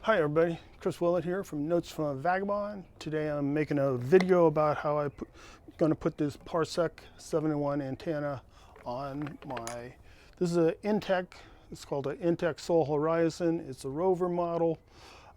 Hi everybody, Chris Willett here from Notes from a Vagabond. Today I'm making a video about how I'm going to put this Parsec 7-in-1 antenna on my, this is an InTech, it's called an InTech Soul Horizon. It's a rover model.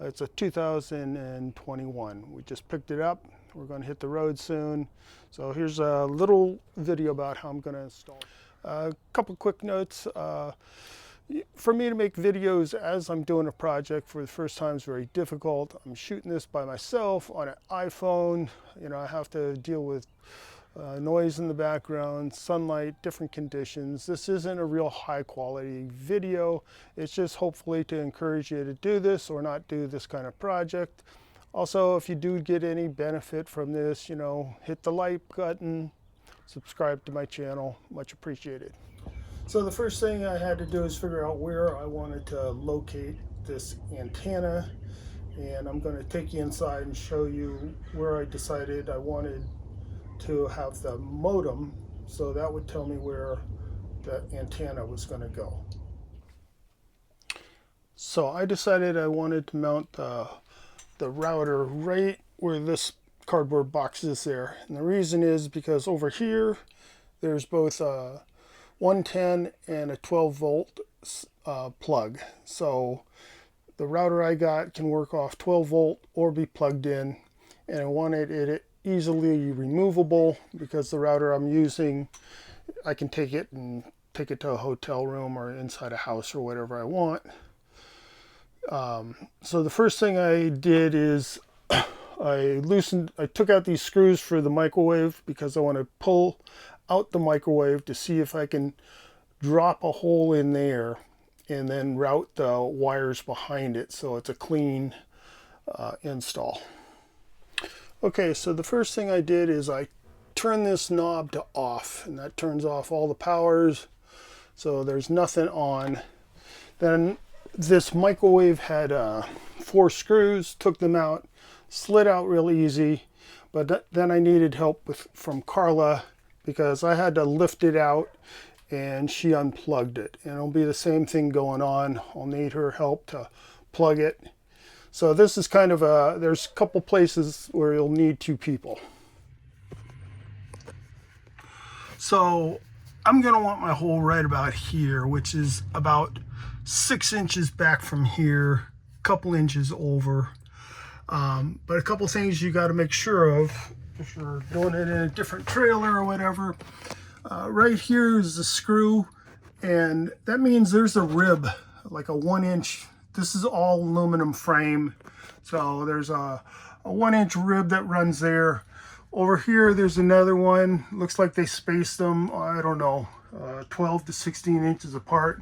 It's a 2021. We just picked it up. We're going to hit the road soon. So here's a little video about how I'm going to install it. A couple quick notes. For me to make videos as I'm doing a project for the first time is very difficult. I'm shooting this by myself on an iPhone. You know, I have to deal with noise in the background, sunlight, different conditions. This isn't a real high quality video. It's just hopefully to encourage you to do this or not do this kind of project. Also, if you do get any benefit from this, you know, hit the like button, subscribe to my channel, much appreciated. So the first thing I had to do is figure out where I wanted to locate this antenna, and I'm going to take you inside and show you where I decided I wanted to have the modem, so that would tell me where the antenna was going to go. So I decided I wanted to mount the router right where this cardboard box is there, and the reason is because over here there's both a 110 and a 12 volt plug. So the router I got can work off 12 volt or be plugged in, and I wanted it easily removable because the router I'm using, I can take it to a hotel room or inside a house or whatever I want. So the first thing I did is I took out these screws for the microwave because I want to pull out the microwave to see if I can drop a hole in there and then route the wires behind it so it's a clean install. Okay, so the first thing I did is I turned this knob to off, and that turns off all the powers, so there's nothing on. Then this microwave had 4 screws, took them out, slid out real easy, but then I needed help from Carla because I had to lift it out and she unplugged it. And it'll be the same thing going on. I'll need her help to plug it. So this is kind of there's a couple places where you'll need 2 people. So I'm gonna want my hole right about here, which is about 6 inches back from here, a couple inches over. But a couple things you got to make sure of if you're doing it in a different trailer or whatever. Right here is the screw, and that means there's a rib, like a 1 inch. This is all aluminum frame, so there's a 1 inch rib that runs there. Over here there's another one. Looks like they spaced them, I don't know, 12 to 16 inches apart.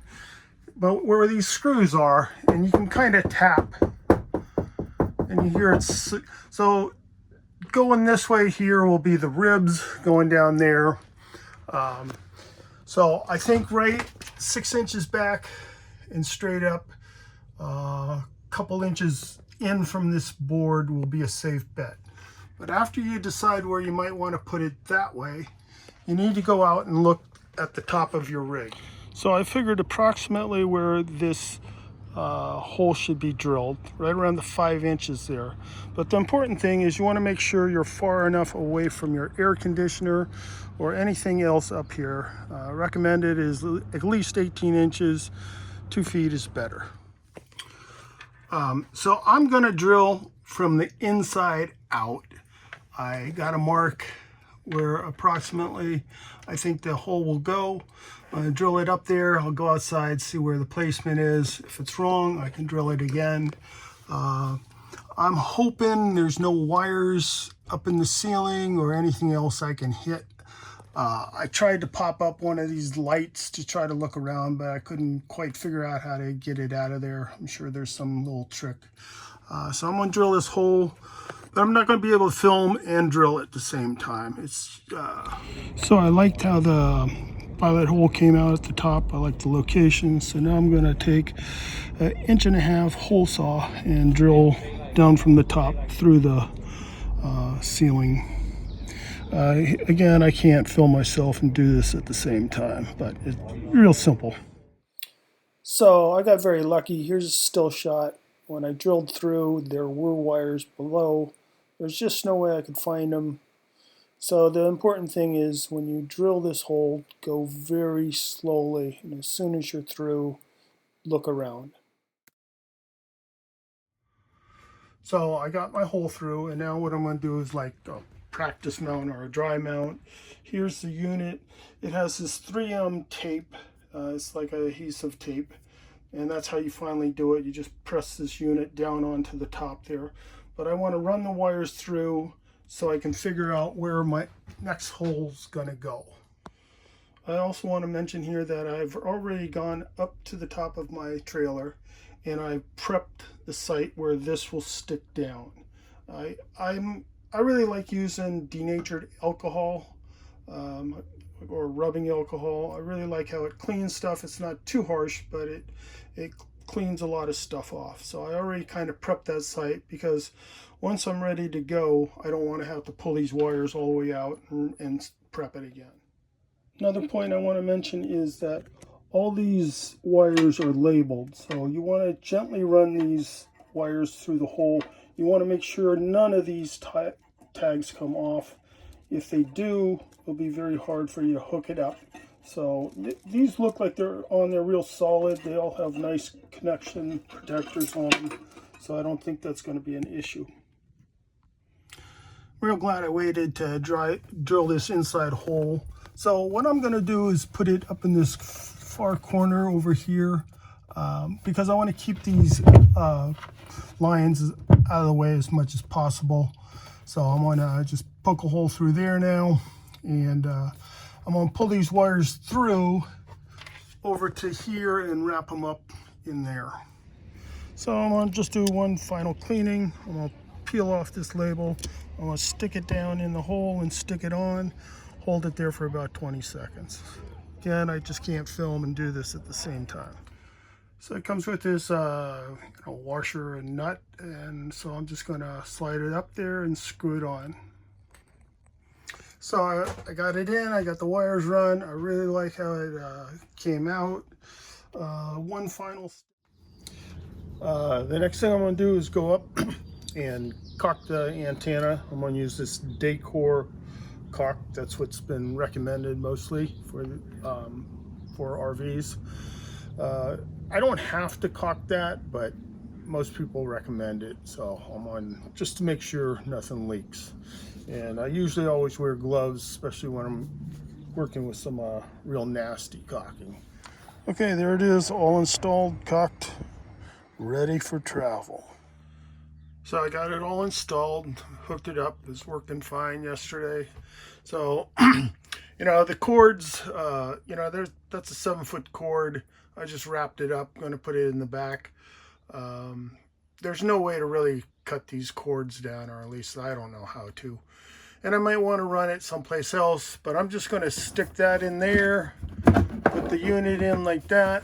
But where these screws are, and you can kind of tap and you hear it. So going this way here will be the ribs going down there. So I think right 6 inches back and straight up, a couple inches in from this board will be a safe bet. But after you decide where you might want to put it that way, you need to go out and look at the top of your rig. So I figured approximately where this hole should be drilled, right around the 5 inches there. But the important thing is you want to make sure you're far enough away from your air conditioner or anything else up here. Recommended is at least 18 inches, 2 feet is better. So I'm going to drill from the inside out. I got a mark where approximately I think the hole will go. I drill it up there. I'll go outside, see where the placement is. If it's wrong, I can drill it again. I'm hoping there's no wires up in the ceiling or anything else I can hit. I tried to pop up one of these lights to try to look around, but I couldn't quite figure out how to get it out of there. I'm sure there's some little trick. So I'm going to drill this hole, but I'm not going to be able to film and drill at the same time. So I liked how the pilot hole came out at the top. I like the location. So now I'm going to take an 1.5-inch hole saw and drill down from the top through the ceiling. Again, I can't film myself and do this at the same time, but it's real simple. So I got very lucky. Here's a still shot. when I drilled through, there were wires below. There's just no way I could find them. So the important thing is when you drill this hole, go very slowly, and as soon as you're through, look around. So I got my hole through, and now what I'm going to do is like a practice mount or a dry mount. Here's the unit. It has this 3M tape. It's like a adhesive tape, and that's how you finally do it. You just press this unit down onto the top there. But I want to run the wires through so I can figure out where my next hole's going to go. I also want to mention here that I've already gone up to the top of my trailer, and I've prepped the site where this will stick down. I really like using denatured alcohol or rubbing alcohol. I really like how it cleans stuff. It's not too harsh, but it cleans a lot of stuff off. So I already kind of prepped that site because once I'm ready to go, I don't want to have to pull these wires all the way out and prep it again. Another point I want to mention is that all these wires are labeled, so you want to gently run these wires through the hole. You want to make sure none of these tags come off. If they do, it'll be very hard for you to hook it up. So these look like they're on there real solid. They all have nice connection protectors on them, so I don't think that's going to be an issue. Real glad I waited to drill this inside hole. So what I'm going to do is put it up in this far corner over here because I want to keep these lines out of the way as much as possible. So I'm going to just poke a hole through there now, and I'm going to pull these wires through over to here and wrap them up in there. So I'm going to just do one final cleaning. I'm going to peel off this label. I'm going to stick it down in the hole and stick it on. Hold it there for about 20 seconds. Again, I just can't film and do this at the same time. So it comes with this washer and nut, and so I'm just going to slide it up there and screw it on. So I got it in, I got the wires run. I really like how it came out. One final the next thing I'm going to do is go up and caulk the antenna. I'm going to use this Decor caulk. That's what's been recommended mostly for RVs. I don't have to caulk that, but most people recommend it, so I'm on just to make sure nothing leaks. And I usually always wear gloves, especially when I'm working with some real nasty caulking. Okay, there it is, all installed, caulked, ready for travel. So I got it all installed, hooked it up. It was working fine yesterday. So, the cords, that's a 7-foot cord. I just wrapped it up, going to put it in the back. There's no way to really cut these cords down, or at least I don't know how to. And I might want to run it someplace else, but I'm just going to stick that in there, put the unit in like that,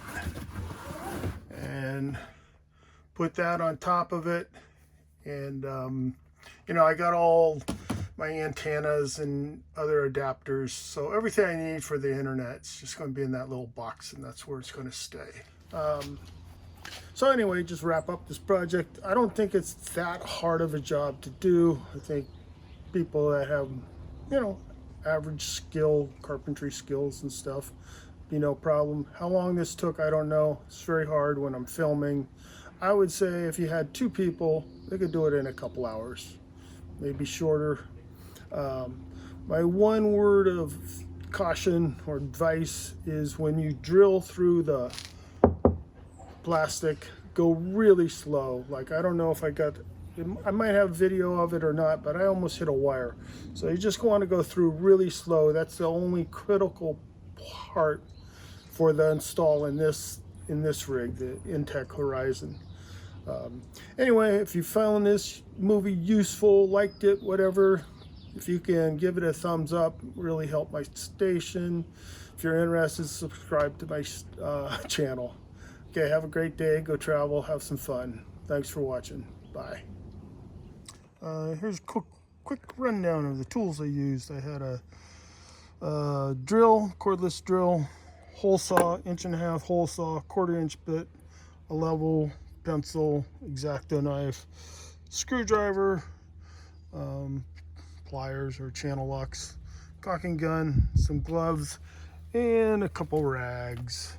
and put that on top of it. And, I got all my antennas and other adapters. So everything I need for the internet, it's just going to be in that little box, and that's where it's going to stay. So anyway, just wrap up this project. I don't think it's that hard of a job to do. I think people that have, average skill, carpentry skills and stuff, be no problem. How long this took, I don't know. It's very hard when I'm filming. I would say if you had 2 people, they could do it in a couple hours, maybe shorter. My one word of caution or advice is when you drill through the plastic, go really slow. Like, I don't know if I might have video of it or not, but I almost hit a wire. So you just want to go through really slow. That's the only critical part for the install in this rig, the InTech Horizon. Anyway, if you found this movie useful, liked it, whatever, if you can give it a thumbs up, really help my station. If you're interested, subscribe to my channel. Okay, have a great day, go travel, have some fun. Thanks for watching. Bye. Here's a quick rundown of the tools I used. I had a drill, cordless drill, hole saw, 1.5 inch hole saw, 1/4 inch bit, a level pencil, X-Acto knife, screwdriver, pliers or channel locks, caulking gun, some gloves, and a couple rags.